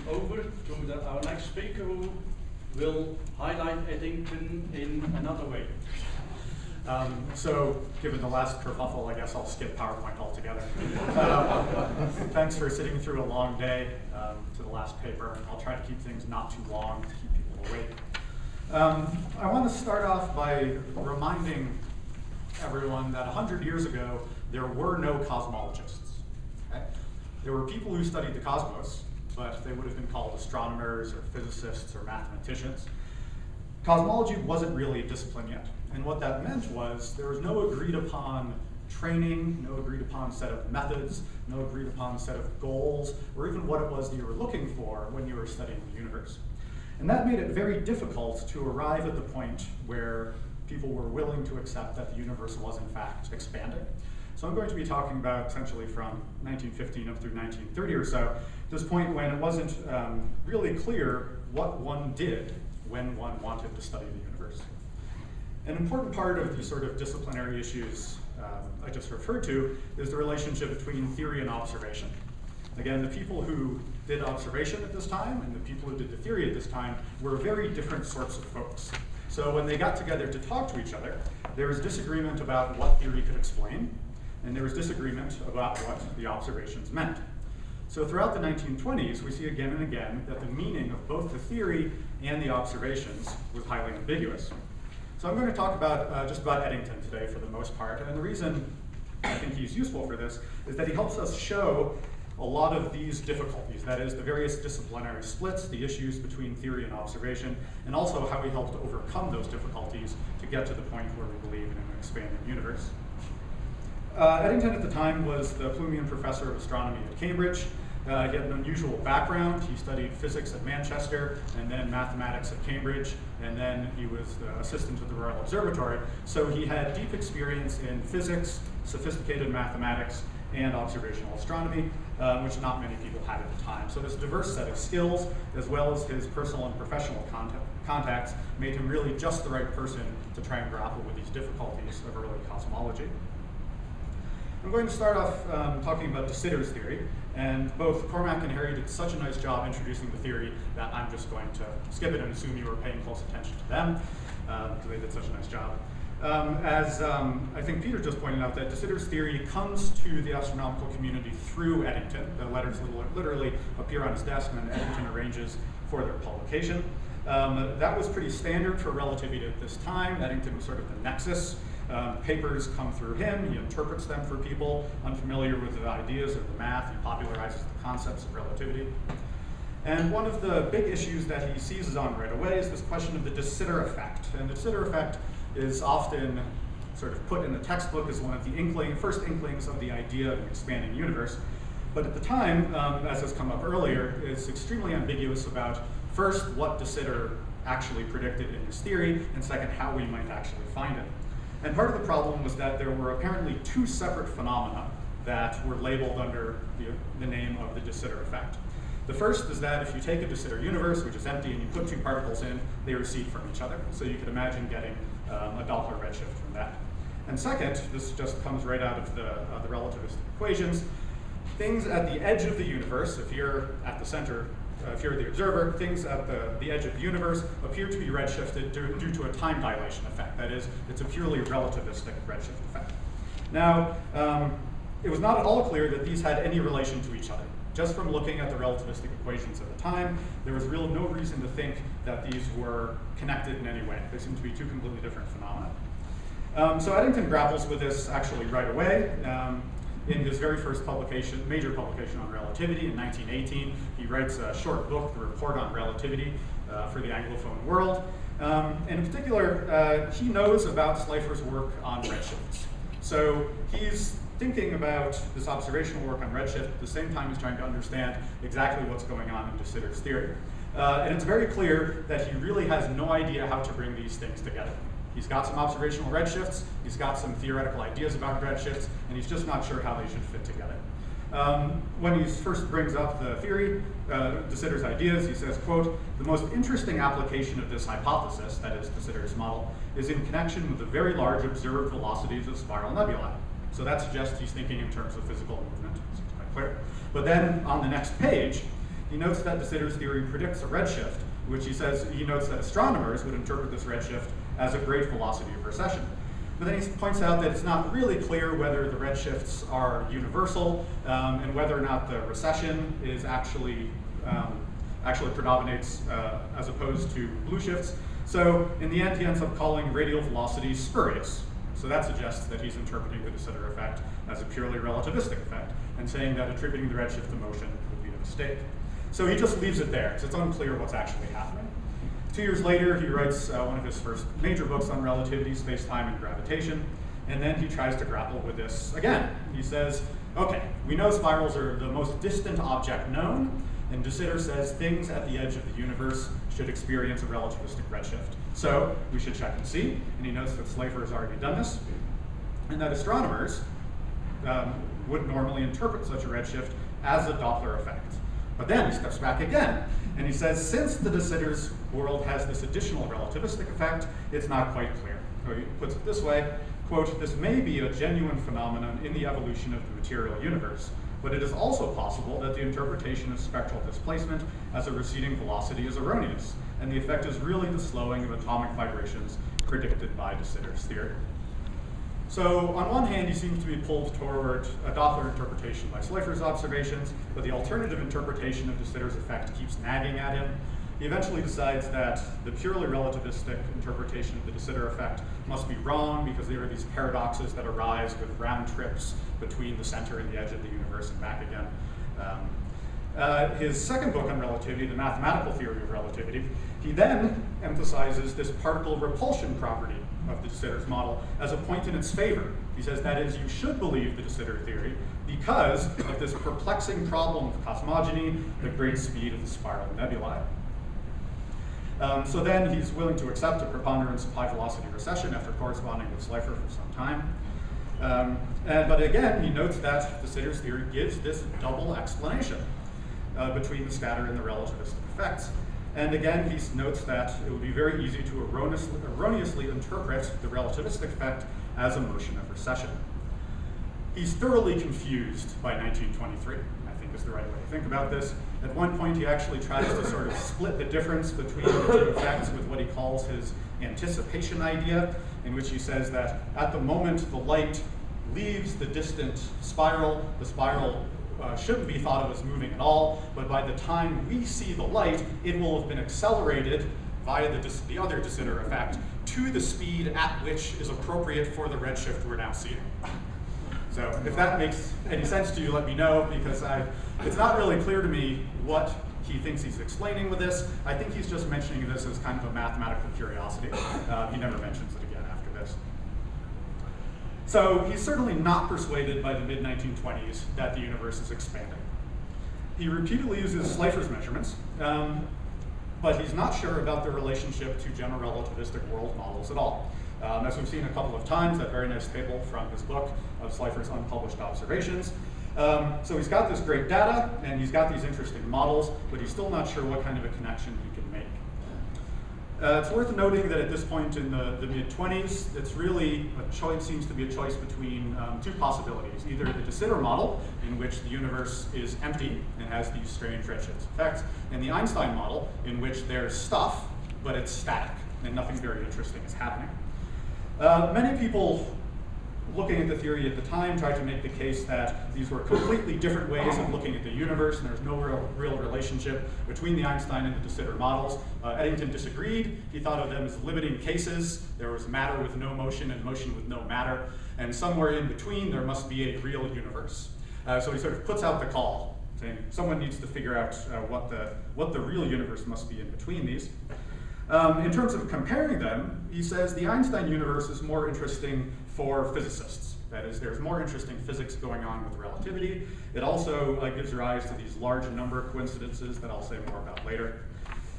over to our next speaker, who will highlight Eddington in another way. So, given the last kerfuffle, I guess I'll skip PowerPoint altogether. Thanks for sitting through a long day to the last paper. I'll try to keep things not too long to keep people awake. I want to start off by reminding everyone that 100 years ago, there were no cosmologists. Okay? There were people who studied the cosmos, but they would have been called astronomers or physicists or mathematicians. Cosmology wasn't really a discipline yet. And what that meant was there was no agreed upon training, no agreed upon set of methods, no agreed upon set of goals, or even what it was that you were looking for when you were studying the universe. And that made it very difficult to arrive at the point where people were willing to accept that the universe was in fact expanding. So I'm going to be talking about essentially from 1915 up through 1930 or so, this point when it wasn't really clear what one did when one wanted to study the universe. An important part of the sort of disciplinary issues I just referred to is the relationship between theory and observation. Again, the people who did observation at this time and the people who did the theory at this time were very different sorts of folks. So when they got together to talk to each other, there was disagreement about what theory could explain, and there was disagreement about what the observations meant. So throughout the 1920s, we see again and again that the meaning of both the theory and the observations was highly ambiguous. So I'm going to talk about just about Eddington today for the most part, and the reason I think he's useful for this is that he helps us show a lot of these difficulties, that is, the various disciplinary splits, the issues between theory and observation, and also how he helped to overcome those difficulties to get to the point where we believe in an expanding universe. Eddington at the time was the Plumian Professor of Astronomy at Cambridge. He had an unusual background. He studied physics at Manchester, and then mathematics at Cambridge, and then he was the assistant to the Royal Observatory. So he had deep experience in physics, sophisticated mathematics, and observational astronomy, which not many people had at the time. So this diverse set of skills, as well as his personal and professional contacts, made him really just the right person to try and grapple with these difficulties of early cosmology. I'm going to start off talking about de Sitter's theory, and both Cormac and Harry did such a nice job introducing the theory that I'm just going to skip it and assume you were paying close attention to them, because they did such a nice job. As I think Peter just pointed out, that de Sitter's theory comes to the astronomical community through Eddington. The letters literally appear on his desk, and then Eddington arranges for their publication. That was pretty standard for relativity at this time. Eddington was sort of the nexus. Papers come through him, he interprets them for people unfamiliar with the ideas or the math, he popularizes the concepts of relativity. And one of the big issues that he seizes on right away is this question of the de Sitter effect. And the de Sitter effect is often sort of put in the textbook as one of the first inklings of the idea of an expanding universe. But at the time, as has come up earlier, it's extremely ambiguous about first what de Sitter actually predicted in his theory, and second how we might actually find it. And part of the problem was that there were apparently two separate phenomena that were labeled under the name of the de Sitter effect. The first is that if you take a de Sitter universe, which is empty, and you put two particles in, they recede from each other. So you could imagine getting a Doppler redshift from that. And second, this just comes right out of the relativistic equations, things at the edge of the universe, if you're at the center, if you're the observer, things at the edge of the universe appear to be redshifted due to a time dilation effect. That is, it's a purely relativistic redshift effect. Now, it was not at all clear that these had any relation to each other. Just from looking at the relativistic equations at the time, there was really no reason to think that these were connected in any way. They seemed to be two completely different phenomena. So Eddington grapples with this actually right away. In his very first publication, major publication on relativity in 1918, he writes a short book, The Report on Relativity, for the Anglophone world. And in particular, he knows about Slipher's work on redshifts. So he's thinking about this observational work on redshift at the same time he's trying to understand exactly what's going on in de Sitter's theory. And it's very clear that he really has no idea how to bring these things together. He's got some observational redshifts, he's got some theoretical ideas about redshifts, and he's just not sure how they should fit together. When he first brings up the theory, de Sitter's ideas, he says, quote, "The most interesting application of this hypothesis," that is de Sitter's model, "is in connection with the very large observed velocities of spiral nebulae." So that suggests he's thinking in terms of physical movement. It's quite clear. But then on the next page, he notes that de Sitter's theory predicts a redshift, which he notes that astronomers would interpret this redshift as a great velocity of recession. But then he points out that it's not really clear whether the redshifts are universal and whether or not the recession is actually predominates as opposed to blue shifts. So in the end, he ends up calling radial velocities spurious. So that suggests that he's interpreting the de Sitter effect as a purely relativistic effect and saying that attributing the redshift to motion would be a mistake. So he just leaves it there, because it's unclear what's actually happening. 2 years later, he writes one of his first major books on relativity, space-time and gravitation, and then he tries to grapple with this again. He says, okay, we know spirals are the most distant object known, and de Sitter says things at the edge of the universe should experience a relativistic redshift. So we should check and see, and he notes that Slipher has already done this, and that astronomers would normally interpret such a redshift as a Doppler effect. But then he steps back again, and he says, since the de Sitter's world has this additional relativistic effect, it's not quite clear. So he puts it this way, quote, this may be a genuine phenomenon in the evolution of the material universe, but it is also possible that the interpretation of spectral displacement as a receding velocity is erroneous, and the effect is really the slowing of atomic vibrations predicted by de Sitter's theory. So on one hand, he seems to be pulled toward a Doppler interpretation by Slipher's observations, but the alternative interpretation of de Sitter's effect keeps nagging at him. He eventually decides that the purely relativistic interpretation of the de Sitter effect must be wrong because there are these paradoxes that arise with round trips between the center and the edge of the universe and back again. His second book on relativity, The Mathematical Theory of Relativity, he then emphasizes this particle repulsion property of the de Sitter's model as a point in its favor. He says that is, you should believe the de Sitter theory because of this perplexing problem of cosmogony, the great speed of the spiral nebulae. So then he's willing to accept a preponderance of high velocity recession after corresponding with Slipher for some time. But again, he notes that de Sitter's theory gives this double explanation between the scatter and the relativistic effects. And again, he notes that it would be very easy to erroneously interpret the relativistic effect as a motion of recession. He's thoroughly confused by 1923, I think is the right way to think about this. At one point, he actually tries to sort of split the difference between the two effects with what he calls his anticipation idea, in which he says that at the moment the light leaves the distant spiral, the spiral shouldn't be thought of as moving at all, but by the time we see the light, it will have been accelerated via the other de Sitter effect to the speed at which is appropriate for the redshift we're now seeing. So if that makes any sense to you, let me know, because it's not really clear to me what he thinks he's explaining with this. I think he's just mentioning this as kind of a mathematical curiosity. He never mentions it again after this. So he's certainly not persuaded by the mid-1920s that the universe is expanding. He repeatedly uses Slipher's measurements, but he's not sure about the relationship to general relativistic world models at all. As we've seen a couple of times, that very nice table from his book of Slipher's unpublished observations. So he's got this great data, and he's got these interesting models, but he's still not sure what kind of a connection he can make. It's worth noting that at this point in the mid-20s, it's really a choice, seems to be a choice between two possibilities. Either the de Sitter model, in which the universe is empty and has these strange redshift effects, and the Einstein model, in which there's stuff, but it's static, and nothing very interesting is happening. Many people looking at the theory at the time tried to make the case that these were completely different ways of looking at the universe, and there's no real relationship between the Einstein and the de Sitter models. Eddington disagreed. He thought of them as limiting cases. There was matter with no motion and motion with no matter, and somewhere in between there must be a real universe. So he sort of puts out the call, saying someone needs to figure out what the real universe must be in between these. In terms of comparing them, he says the Einstein universe is more interesting for physicists. That is, there's more interesting physics going on with relativity. It also gives rise to these large number of coincidences that I'll say more about later.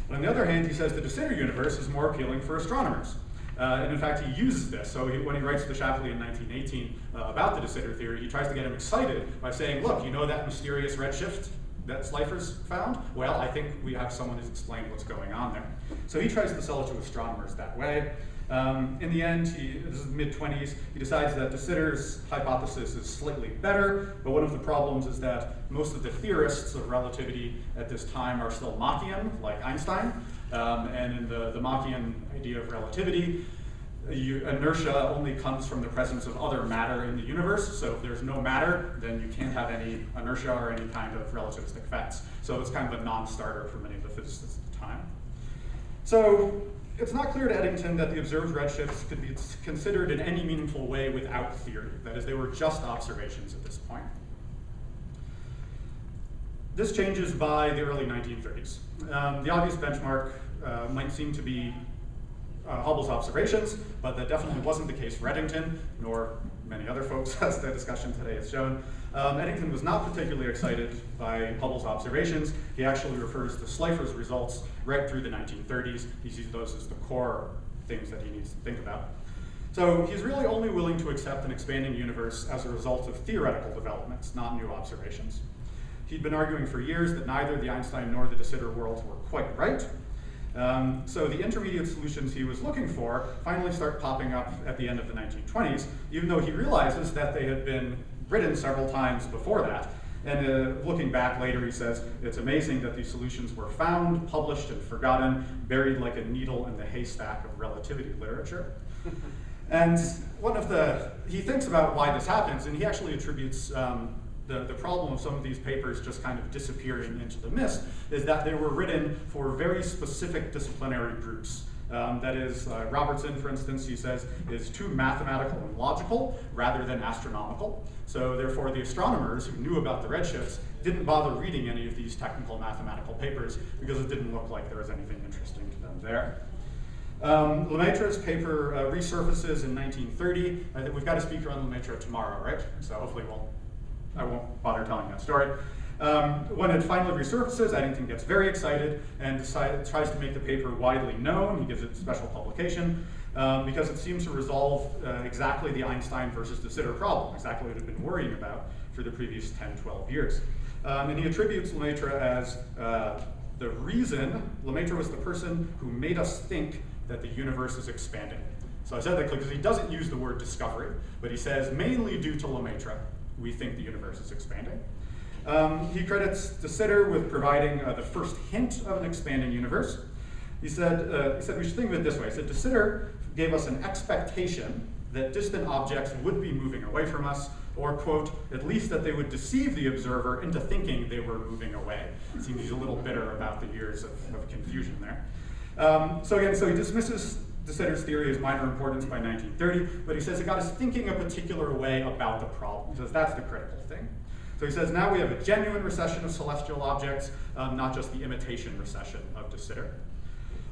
But on the other hand, he says the de Sitter universe is more appealing for astronomers. And in fact, he uses this. So when he writes to Shapley in 1918 about the de Sitter theory, he tries to get him excited by saying, look, you know that mysterious redshift that Slipher's found? Well, I think we have someone who's explained what's going on there. So he tries to sell it to astronomers that way. In the end, this is mid-20s, he decides that de Sitter's hypothesis is slightly better, but one of the problems is that most of the theorists of relativity at this time are still Machian, like Einstein, and in the Machian idea of relativity, inertia only comes from the presence of other matter in the universe. So if there's no matter, then you can't have any inertia or any kind of relativistic effects. So it's kind of a non-starter for many of the physicists at the time. So it's not clear to Eddington that the observed redshifts could be considered in any meaningful way without theory. That is, they were just observations at this point. This changes by the early 1930s. The obvious benchmark might seem to be Hubble's observations, but that definitely wasn't the case for Eddington, nor many other folks, as the discussion today has shown. Eddington was not particularly excited by Hubble's observations. He actually refers to Slipher's results right through the 1930s. He sees those as the core things that he needs to think about. So he's really only willing to accept an expanding universe as a result of theoretical developments, not new observations. He'd been arguing for years that neither the Einstein nor the de Sitter worlds were quite right. So the intermediate solutions he was looking for finally start popping up at the end of the 1920s, even though he realizes that they had been written several times before that. And looking back later, he says, it's amazing that these solutions were found, published, and forgotten, buried like a needle in the haystack of relativity literature. And he thinks about why this happens, and he actually attributes the problem of some of these papers just kind of disappearing into the mist is that they were written for very specific disciplinary groups. That is, Robertson, for instance, he says, is too mathematical and logical rather than astronomical. So therefore, the astronomers who knew about the redshifts didn't bother reading any of these technical mathematical papers because it didn't look like there was anything interesting to them there. Lemaitre's paper resurfaces in 1930. I think we've got a speaker on Lemaitre tomorrow, right? So hopefully I won't bother telling that story. When it finally resurfaces, Eddington gets very excited and tries to make the paper widely known. He gives it special publication because it seems to resolve exactly the Einstein versus de Sitter problem, exactly what he'd been worrying about for the previous 10, 12 years. And he attributes Lemaitre as the reason. Lemaitre was the person who made us think that the universe is expanding. So I said that because he doesn't use the word discovery, but he says mainly due to Lemaitre, we think the universe is expanding. He credits de Sitter with providing the first hint of an expanding universe. He said we should think of it this way. He said de Sitter gave us an expectation that distant objects would be moving away from us, or, quote, at least that they would deceive the observer into thinking they were moving away. It seems he's a little bitter about the years of confusion there. So he dismisses de Sitter's theory as minor importance by 1930, but he says it got us thinking a particular way about the problem. He says that's the critical thing. So he says now we have a genuine recession of celestial objects, not just the imitation recession of de Sitter.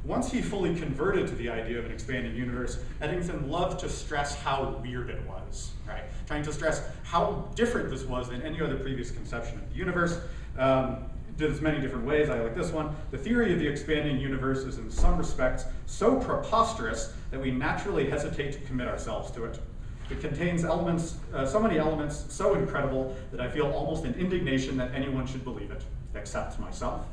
Once he fully converted to the idea of an expanding universe, Eddington loved to stress how weird it was, right? Trying to stress how different this was than any other previous conception of the universe. Did this many different ways. I like this one. The theory of the expanding universe is in some respects so preposterous that we naturally hesitate to commit ourselves to it. It contains elements, so many elements so incredible that I feel almost an indignation that anyone should believe it, except myself.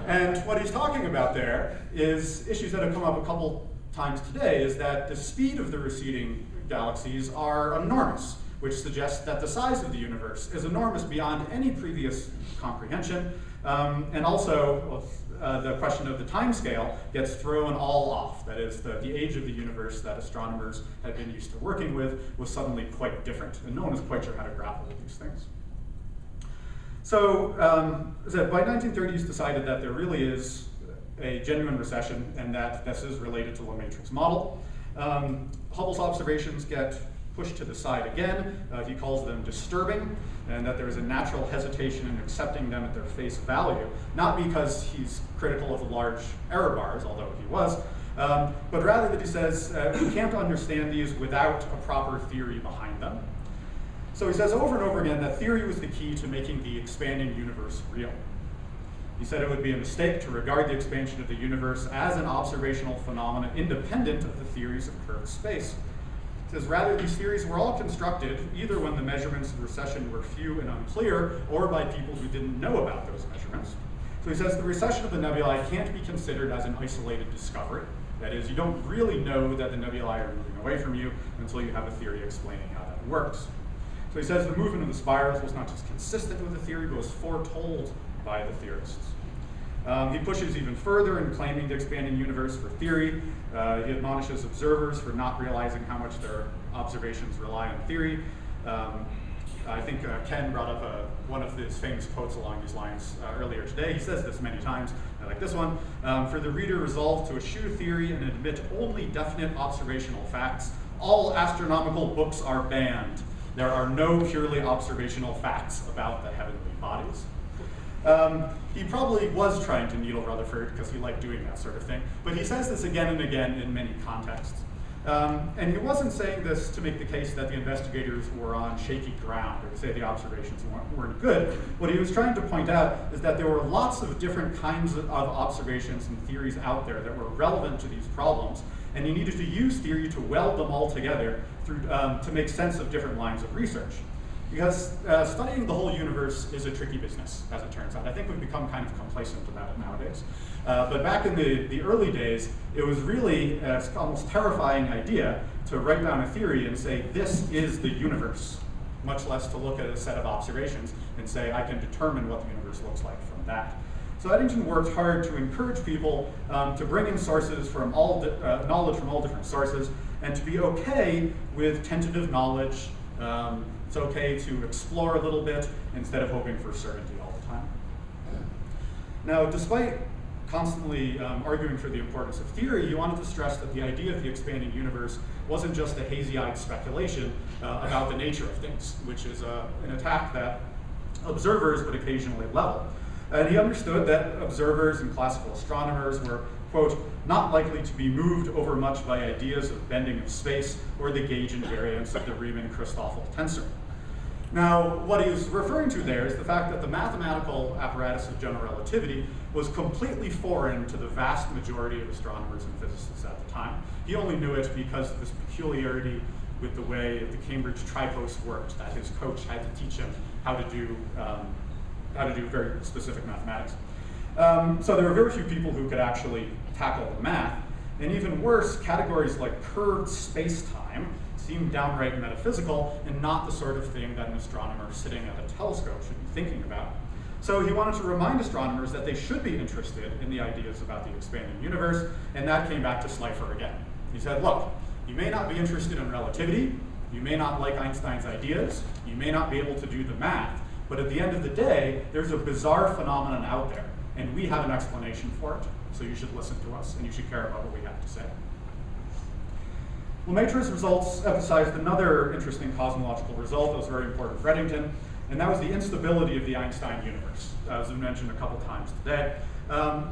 And what he's talking about there is issues that have come up a couple times today, is that the speed of the receding galaxies are enormous, which suggests that the size of the universe is enormous beyond any previous comprehension. And also, the question of the time scale gets thrown all off. That is, the age of the universe that astronomers had been used to working with was suddenly quite different, and no one was quite sure how to grapple with these things. So, by 1930s, he's decided that there really is a genuine recession, and that this is related to Lemaitre's model. Hubble's observations get pushed to the side again. He calls them disturbing, and that there is a natural hesitation in accepting them at their face value, not because he's critical of large error bars, although he was, but rather that he says we can't understand these without a proper theory behind them. So he says over and over again that theory was the key to making the expanding universe real. He said it would be a mistake to regard the expansion of the universe as an observational phenomenon independent of the theories of curved space. He says rather these theories were all constructed either when the measurements of recession were few and unclear, or by people who didn't know about those measurements. So he says the recession of the nebulae can't be considered as an isolated discovery. That is, you don't really know that the nebulae are moving away from you until you have a theory explaining how that works. So he says the movement of the spirals was not just consistent with the theory, but was foretold by the theorists. He pushes even further in claiming the expanding universe for theory. He admonishes observers for not realizing how much their observations rely on theory. I think Ken brought up one of his famous quotes along these lines earlier today. He says this many times, I like this one. For the reader resolved to eschew theory and admit only definite observational facts, all astronomical books are banned. There are no purely observational facts about the heavenly bodies. He probably was trying to needle Rutherford because he liked doing that sort of thing, but he says this again and again in many contexts. And he wasn't saying this to make the case that the investigators were on shaky ground or to say the observations weren't good. What he was trying to point out is that there were lots of different kinds of observations and theories out there that were relevant to these problems, and he needed to use theory to weld them all together through, to make sense of different lines of research. Because studying the whole universe is a tricky business, as it turns out. I think we've become kind of complacent about it nowadays. But back in the early days, it was really an almost terrifying idea to write down a theory and say, this is the universe, much less to look at a set of observations and say, I can determine what the universe looks like from that. So Eddington worked hard to encourage people to bring in sources from knowledge from all different sources, and to be okay with tentative knowledge. It's okay to explore a little bit instead of hoping for certainty all the time. Now, despite constantly arguing for the importance of theory, he wanted to stress that the idea of the expanding universe wasn't just a hazy-eyed speculation about the nature of things, which is an attack that observers would occasionally level. And he understood that observers and classical astronomers were, quote, not likely to be moved overmuch by ideas of bending of space or the gauge invariance of the Riemann-Christoffel tensor. Now, what he was referring to there is the fact that the mathematical apparatus of general relativity was completely foreign to the vast majority of astronomers and physicists at the time. He only knew it because of this peculiarity with the way the Cambridge tripos worked, that his coach had to teach him how to do very specific mathematics. So there were very few people who could actually tackle the math. And even worse, categories like curved space-time seemed downright metaphysical and not the sort of thing that an astronomer sitting at a telescope should be thinking about. So he wanted to remind astronomers that they should be interested in the ideas about the expanding universe, and that came back to Slipher again. He said, look, you may not be interested in relativity, you may not like Einstein's ideas, you may not be able to do the math, but at the end of the day, there's a bizarre phenomenon out there, and we have an explanation for it, so you should listen to us, and you should care about what we have to say. Lemaitre's results emphasized another interesting cosmological result that was very important for Eddington, and that was the instability of the Einstein universe, as we mentioned a couple times today.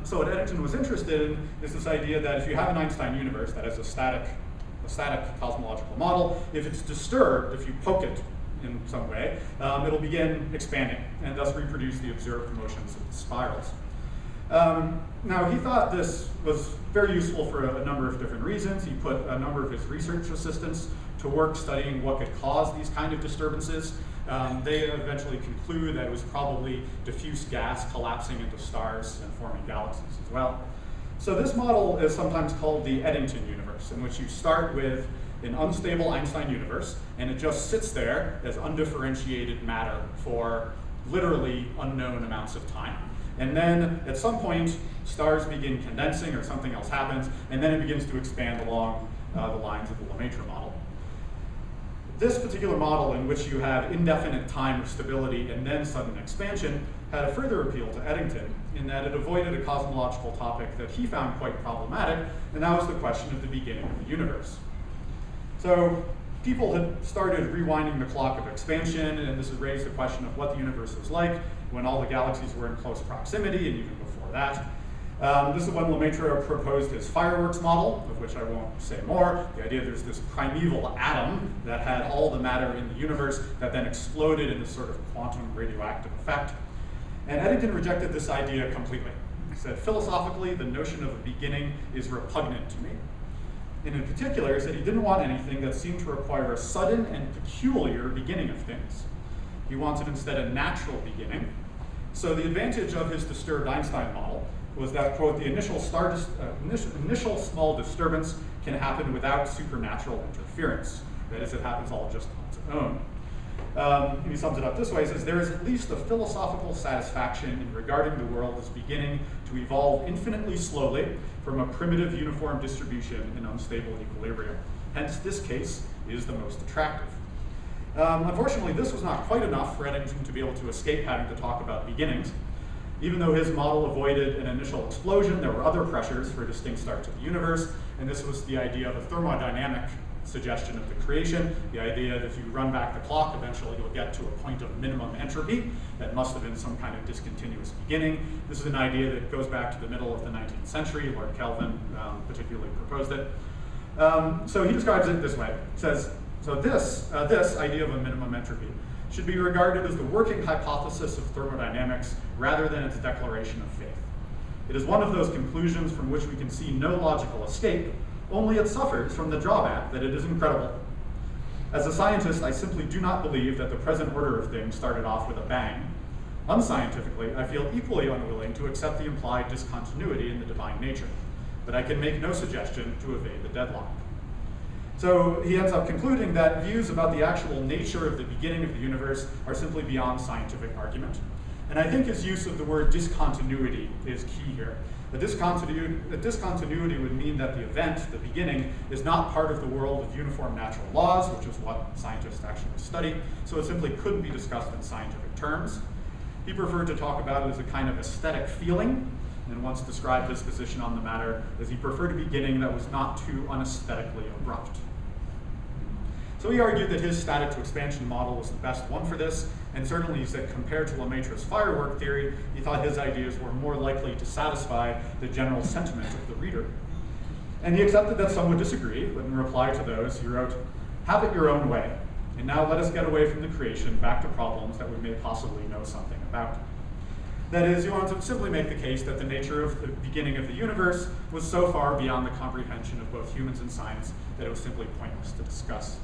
So what Eddington was interested in is this idea that if you have an Einstein universe that has a static cosmological model, if it's disturbed, if you poke it in some way, it'll begin expanding and thus reproduce the observed motions of the spirals. Now, he thought this was very useful for a number of different reasons. He put a number of his research assistants to work studying what could cause these kind of disturbances. They eventually conclude that it was probably diffuse gas collapsing into stars and forming galaxies as well. So this model is sometimes called the Eddington universe, in which you start with an unstable Einstein universe, and it just sits there as undifferentiated matter for literally unknown amounts of time. And then at some point, stars begin condensing or something else happens, and then it begins to expand along the lines of the Lemaitre model. This particular model, in which you have indefinite time of stability and then sudden expansion, had a further appeal to Eddington in that it avoided a cosmological topic that he found quite problematic, and that was the question of the beginning of the universe. So people had started rewinding the clock of expansion, and this has raised the question of what the universe was like when all the galaxies were in close proximity, and even before that. This is when Lemaitre proposed his fireworks model, of which I won't say more. The idea there's this primeval atom that had all the matter in the universe that then exploded in this sort of quantum radioactive effect. And Eddington rejected this idea completely. He said, philosophically, the notion of a beginning is repugnant to me. And in particular, he said he didn't want anything that seemed to require a sudden and peculiar beginning of things. He wanted instead a natural beginning. So the advantage of his disturbed Einstein model was that, quote, the initial small disturbance can happen without supernatural interference. That is, it happens all just on its own. And he sums it up this way. He says, there is at least a philosophical satisfaction in regarding the world as beginning to evolve infinitely slowly from a primitive uniform distribution in unstable equilibrium. Hence, this case is the most attractive. Unfortunately, this was not quite enough for Eddington to be able to escape having to talk about beginnings. Even though his model avoided an initial explosion, there were other pressures for a distinct start to the universe, and this was the idea of a thermodynamic suggestion of the creation, the idea that if you run back the clock, eventually you'll get to a point of minimum entropy. That must have been some kind of discontinuous beginning. This is an idea that goes back to the middle of the 19th century. Lord Kelvin particularly proposed it. So he describes it this way. He says, so this idea of a minimum entropy should be regarded as the working hypothesis of thermodynamics rather than its declaration of faith. It is one of those conclusions from which we can see no logical escape, only it suffers from the drawback that it is incredible. As a scientist, I simply do not believe that the present order of things started off with a bang. Unscientifically, I feel equally unwilling to accept the implied discontinuity in the divine nature, but I can make no suggestion to evade the deadlock. So he ends up concluding that views about the actual nature of the beginning of the universe are simply beyond scientific argument. And I think his use of the word discontinuity is key here. A discontinuity would mean that the event, the beginning, is not part of the world of uniform natural laws, which is what scientists actually study, so it simply couldn't be discussed in scientific terms. He preferred to talk about it as a kind of aesthetic feeling, and once described his position on the matter as he preferred a beginning that was not too unesthetically abrupt. So he argued that his static to expansion model was the best one for this, and certainly he said compared to Lemaitre's firework theory, he thought his ideas were more likely to satisfy the general sentiment of the reader. And he accepted that some would disagree, but in reply to those, he wrote, "Have it your own way, and now let us get away from the creation back to problems that we may possibly know something about." That is, he wanted to simply make the case that the nature of the beginning of the universe was so far beyond the comprehension of both humans and science that it was simply pointless to discuss.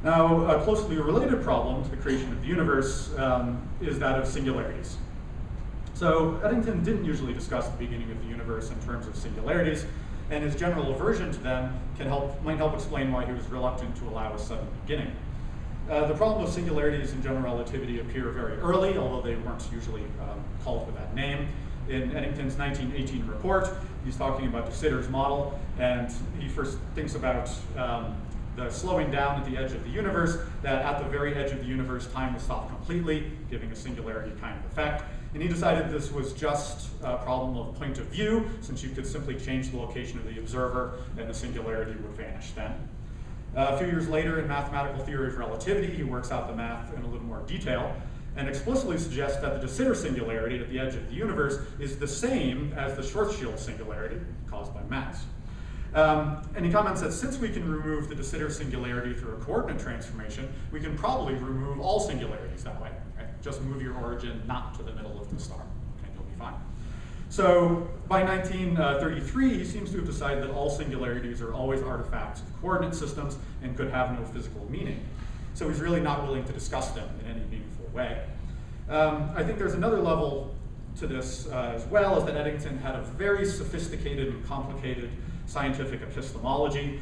Now, a closely related problem to the creation of the universe is that of singularities. So Eddington didn't usually discuss the beginning of the universe in terms of singularities, and his general aversion to them might help explain why he was reluctant to allow a sudden beginning. The problem of singularities in general relativity appear very early, although they weren't usually called with that name. In Eddington's 1918 report, he's talking about de Sitter's model, and he first thinks about the slowing down at the edge of the universe, that at the very edge of the universe, time will stop completely, giving a singularity kind of effect. And he decided this was just a problem of point of view, since you could simply change the location of the observer, and the singularity would vanish then. A few years later, in Mathematical Theory of Relativity, he works out the math in a little more detail, and explicitly suggests that the de Sitter singularity at the edge of the universe is the same as the Schwarzschild singularity caused by mass. And he comments that since we can remove the de Sitter singularity through a coordinate transformation, we can probably remove all singularities that way. Right? Just move your origin not to the middle of the star, and you'll be fine. So by 1933, he seems to have decided that all singularities are always artifacts of coordinate systems and could have no physical meaning. So he's really not willing to discuss them in any meaningful way. I think there's another level to this as well, is that Eddington had a very sophisticated and complicated scientific epistemology,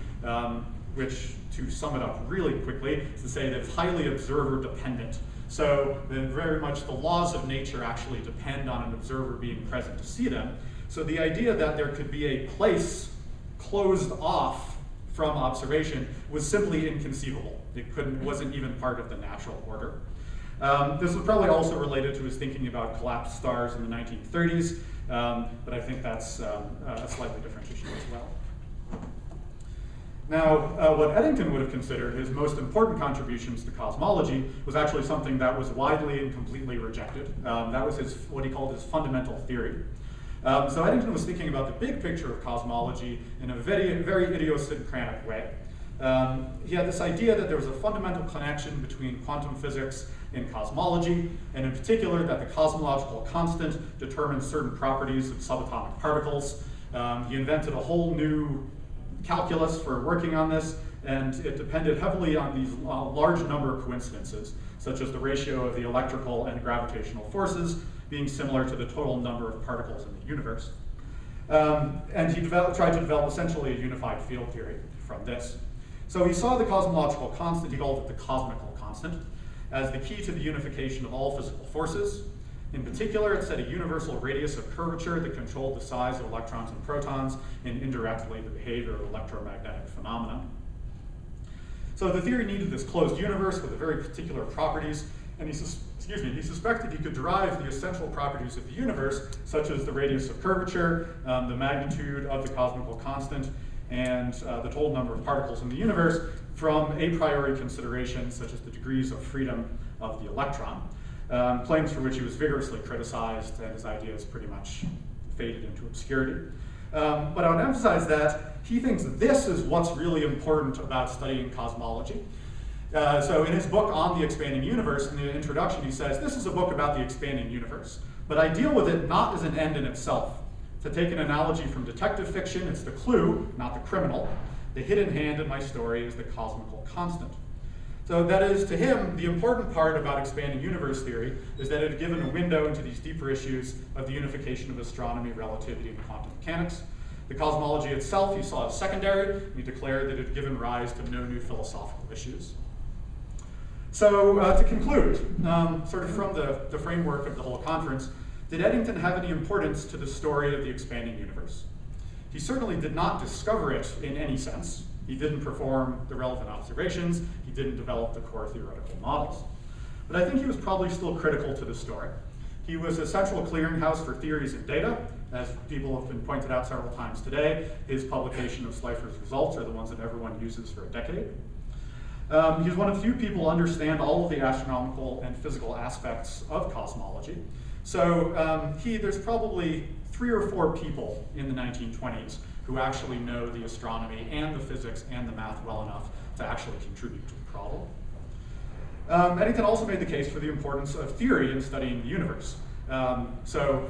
which, to sum it up really quickly, is to say that it's highly observer dependent. So very much the laws of nature actually depend on an observer being present to see them. So the idea that there could be a place closed off from observation was simply inconceivable. It wasn't even part of the natural order. This was probably also related to his thinking about collapsed stars in the 1930s, but I think that's a slightly different issue as well. Now, what Eddington would have considered his most important contributions to cosmology was actually something that was widely and completely rejected. That was what he called his fundamental theory. So Eddington was thinking about the big picture of cosmology in a very, very idiosyncratic way. He had this idea that there was a fundamental connection between quantum physics and cosmology, and in particular that the cosmological constant determines certain properties of subatomic particles. He invented a whole new calculus for working on this, and it depended heavily on these large number of coincidences, such as the ratio of the electrical and gravitational forces being similar to the total number of particles in the universe. And he tried to develop essentially a unified field theory from this. So he saw the cosmological constant, he called it the cosmical constant, as the key to the unification of all physical forces. In particular, it set a universal radius of curvature that controlled the size of electrons and protons and indirectly the behavior of electromagnetic phenomena. So the theory needed this closed universe with very particular properties, and he suspected he could derive the essential properties of the universe, such as the radius of curvature, the magnitude of the cosmical constant, and the total number of particles in the universe from a priori considerations such as the degrees of freedom of the electron, claims for which he was vigorously criticized, and his ideas pretty much faded into obscurity. But I would emphasize that he thinks this is what's really important about studying cosmology. So in his book on the expanding universe, in the introduction, he says, this is a book about the expanding universe, but I deal with it not as an end in itself. To take an analogy from detective fiction, it's the clue, not the criminal. The hidden hand in my story is the cosmical constant. So that is, to him, the important part about expanding universe theory is that it had given a window into these deeper issues of the unification of astronomy, relativity, and quantum mechanics. The cosmology itself he saw as secondary, and he declared that it had given rise to no new philosophical issues. So to conclude, sort of from the framework of the whole conference, did Eddington have any importance to the story of the expanding universe? He certainly did not discover it in any sense. He didn't perform the relevant observations. He didn't develop the core theoretical models. But I think he was probably still critical to the story. He was a central clearinghouse for theories and data. As people have been pointed out several times today, his publication of Slipher's results are the ones that everyone uses for a decade. He's one of the few people who understand all of the astronomical and physical aspects of cosmology. So there's probably 3 or 4 people in the 1920s who actually know the astronomy and the physics and the math well enough to actually contribute to the problem. Eddington also made the case for the importance of theory in studying the universe. So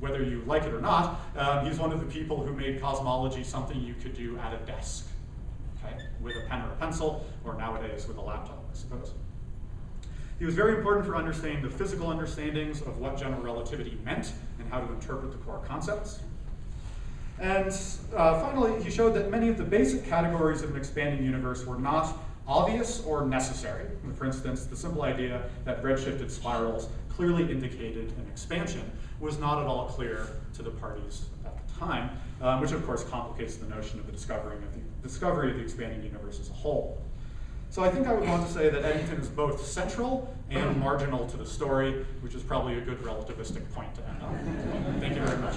whether you like it or not, he's one of the people who made cosmology something you could do at a desk, okay, with a pen or a pencil, or nowadays with a laptop, I suppose. He was very important for understanding the physical understandings of what general relativity meant and how to interpret the core concepts. And finally, he showed that many of the basic categories of an expanding universe were not obvious or necessary. For instance, the simple idea that redshifted spirals clearly indicated an expansion was not at all clear to the parties at the time, which of course complicates the notion of the discovery of the expanding universe as a whole. So I think I would want to say that Eddington is both central and marginal to the story, which is probably a good relativistic point to end on. Thank you very much.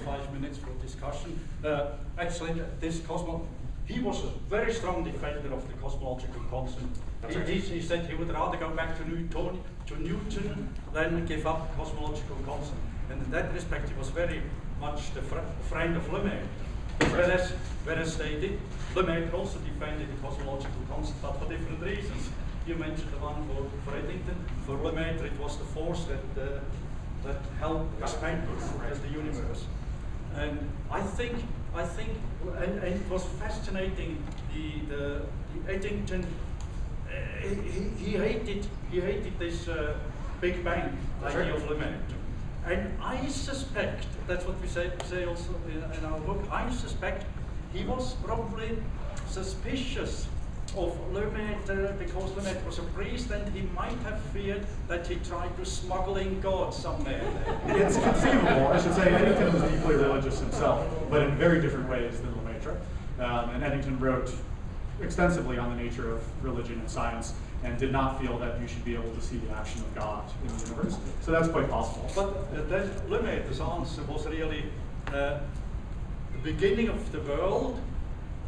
5 minutes for discussion. Actually, he was a very strong defender of the cosmological constant. He said he would rather go back to Newton than give up the cosmological constant. And in that respect, he was very much the friend of Lemaitre. Whereas Lemaitre also defended the cosmological constant, but for different reasons. You mentioned the one for Eddington. For Lemaitre, it was the force that helped expand the universe. And I think, and it was fascinating. The Eddington, he hated this Big Bang idea of Lemaitre. And I suspect, that's what we say also in our book, I suspect he was probably suspicious of Lemaitre because Lemaitre was a priest and he might have feared that he tried to smuggle in God somewhere. It's conceivable, I should say. Eddington was deeply religious himself, but in very different ways than Lemaitre. And Eddington wrote extensively on the nature of religion and science and did not feel that you should be able to see the action of God in the universe. So that's quite possible. But then Lemaitre's answer was really the beginning of the world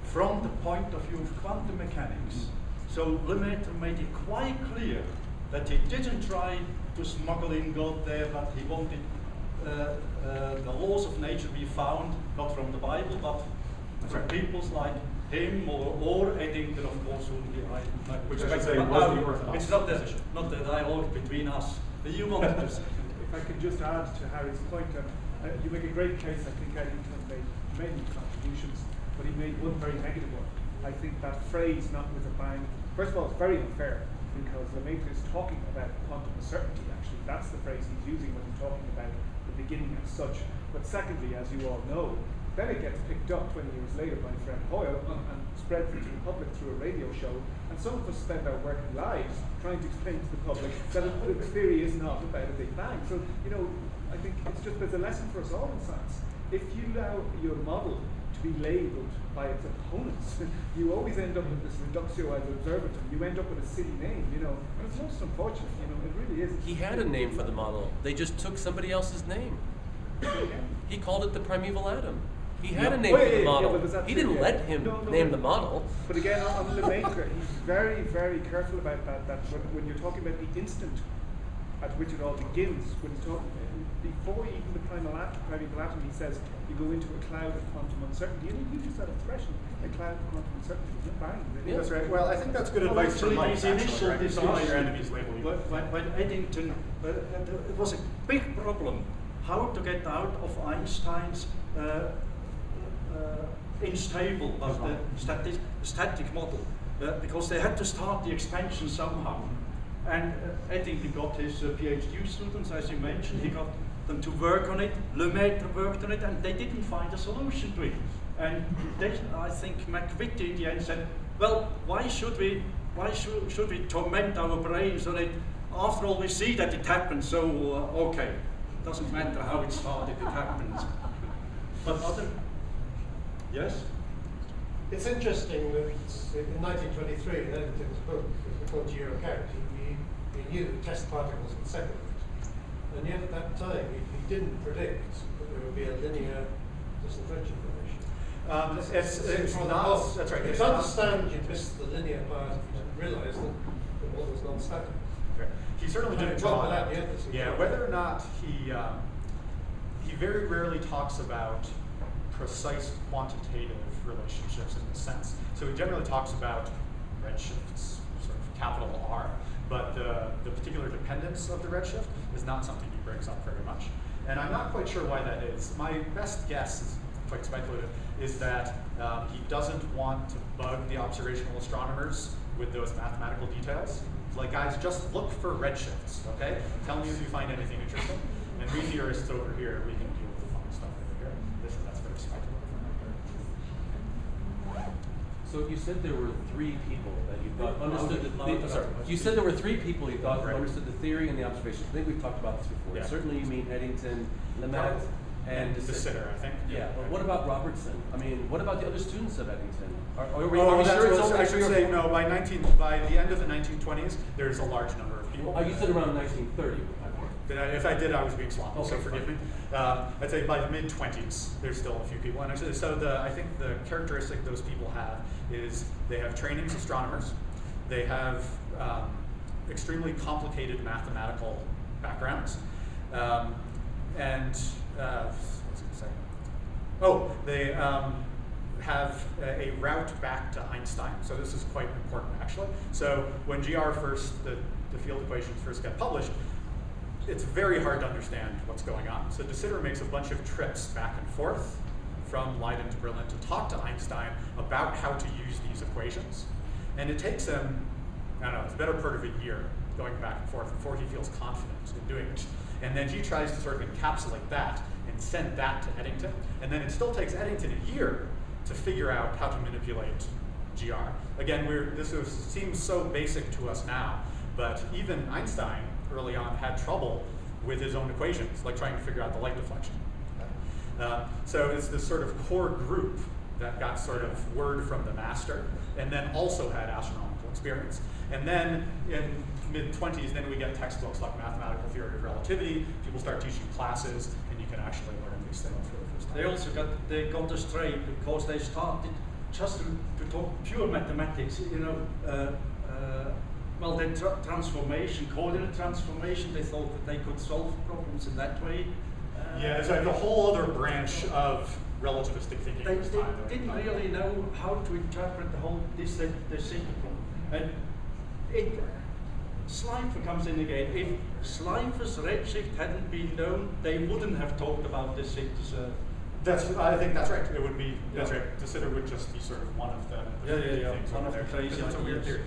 from the point of view of quantum mechanics. So Lemaitre made it quite clear that he didn't try to smuggle in God there, but he wanted the laws of nature be found not from the Bible, but from peoples like him or Eddington, of course, which I say was the orthodox. It's not the dialogue between us. You wanted to say. If I could just add to Harry's point, you make a great case. I think Eddington made many contributions but he made one very negative one. I think that phrase, not with a bang, first of all, it's very unfair, because Lemaitre is talking about quantum uncertainty, actually. That's the phrase he's using when he's talking about the beginning as such. But secondly, as you all know, then it gets picked up 20 years later by Fred Hoyle and spread to the public through a radio show. And some of us spend our working lives trying to explain to the public that the theory is not about a Big Bang. So, you know, I think it's just, there's a lesson for us all in science. If you allow your model to be labelled by its opponents, you always end up with this reductio ad observatum. You end up with a silly name, you know, and it's most unfortunate, you know, it really is. He had a name for the model. They just took somebody else's name. He called it the primeval atom. He had a name for the model. He didn't let him name the model. But again, on Lemaitre, he's very, very careful about that when you're talking about the instant at which it all begins, when he's talking, before even the primeval atom, he says, you go into a cloud of quantum uncertainty, and he uses that expression, a cloud of quantum uncertainty. Bang. Yeah, that's right. Well, I think that's good advice for Mike. The initial design, your enemies label you. When Eddington, it was a big problem how to get out of Einstein's unstable of the static model, because they had to start the expansion somehow. And Eddington got his PhD students, as you mentioned, he got them to work on it, Lemaitre worked on it, and they didn't find a solution to it. And they, I think McVitie in the end said, well, why should we torment our brains on it? After all, we see that it happens, so okay, doesn't matter how it started, it happens. But other, yes? It's interesting that in 1923, in Eddington's book, called Geocount, he knew that test particles would separate. And yet at that time, he didn't predict that there would be a linear dissentration formation. It's not, that's right. It's understand you missed the linear part, you realize that the model was non-static. Right. He certainly didn't draw that. Yeah, whether or not he very rarely talks about precise quantitative relationships in this sense. So he generally talks about redshifts, sort of capital R, but the particular dependence of the redshift is not something he brings up very much. And I'm not quite sure why that is. My best guess is quite speculative, is that he doesn't want to bug the observational astronomers with those mathematical details. Like, guys, just look for redshifts, okay? Tell me if you find anything interesting. And we theorists over here, we can deal with the fun stuff over here. That's very speculative. So you said there were three people that you thought understood the theory. Sorry, you said there were three people you thought understood the theory and the observation. I think we've talked about this before. Yeah. Certainly you mean Eddington, Lemaitre, and Dissenter, I think. Yeah, but what about Robertson? I mean, what about the other students of Eddington? Are we that's sure it's what only I should say, no, by the end of the 1920s, there's a large number of people. Oh, you said around 1930. If I did, I was being sloppy, so forgive me. I'd say by the mid-20s, there's still a few people. And actually, so I think the characteristic those people have is they have training as astronomers, they have extremely complicated mathematical backgrounds, and what was I going to say? Oh, they have a route back to Einstein. So this is quite important, actually. So when GR first, the field equations first get published, it's very hard to understand what's going on. So De Sitter makes a bunch of trips back and forth from Leiden to Berlin to talk to Einstein about how to use these equations. And it takes him, I don't know, it's the better part of a year going back and forth before he feels confident in doing it. And then he tries to sort of encapsulate that and send that to Eddington. And then it still takes Eddington a year to figure out how to manipulate GR. Again, this seems so basic to us now, but even Einstein early on had trouble with his own equations, like trying to figure out the light deflection. So it's this sort of core group that got sort of word from the master, and then also had astronomical experience. And then in mid-20s, then we get textbooks like Mathematical Theory of Relativity, people start teaching classes, and you can actually learn these things for the first time. They also got astray because they started just to talk pure mathematics, you know, well, the transformation, coordinate transformation, they thought that they could solve problems in that way. Yeah, it's like a whole other branch of relativistic thinking. They didn't really know how to interpret the whole dissenter problem. And Slipher comes in again. If Slipher's redshift hadn't been known, they wouldn't have talked about dissenters I think that's right. It would be, that's right. De Sitter would just be sort of one of the things one over of the there. crazy It's a weird ideas. theory.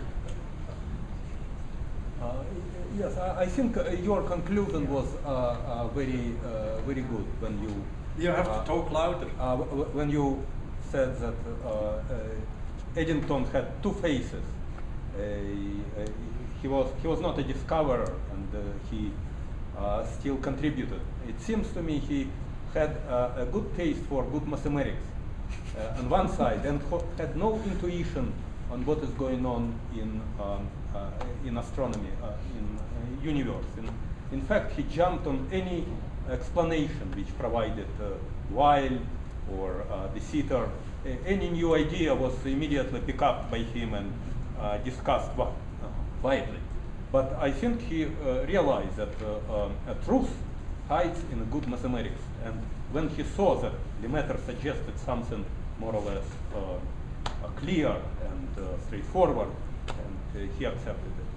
Yes, I think your conclusion was very good when you. You have to talk louder. When you said that Eddington had two faces. He was not a discoverer, and he still contributed. It seems to me he had a good taste for good mathematics on one side, and had no intuition on what is going on in astronomy, in universe. In fact, he jumped on any explanation which provided Weil or De Sitter. Any new idea was immediately picked up by him and discussed widely. But I think he realized that a truth hides in good mathematics. And when he saw that Lemaitre suggested something more or less clear and straightforward, and he accepted it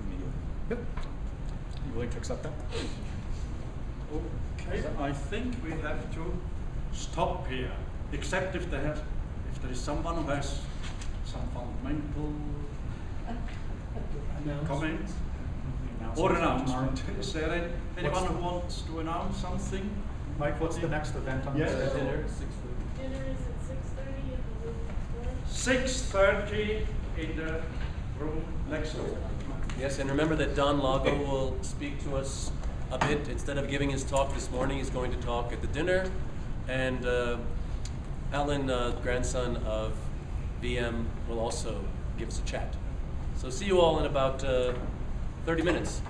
immediately. Yep. You willing to accept that? Okay, I think we have to stop here, except if there is someone who has some fundamental comment or announcement. Is there anyone who wants to announce something? Mike, what's the next event on Yes. the Dinner, Dinner is at 6:30 in the room floor. 6:30 in the room next door. Yes, and remember that Don Lago will speak to us a bit. Instead of giving his talk this morning, he's going to talk at the dinner. And Alan, grandson of VM, will also give us a chat. So see you all in about 30 minutes.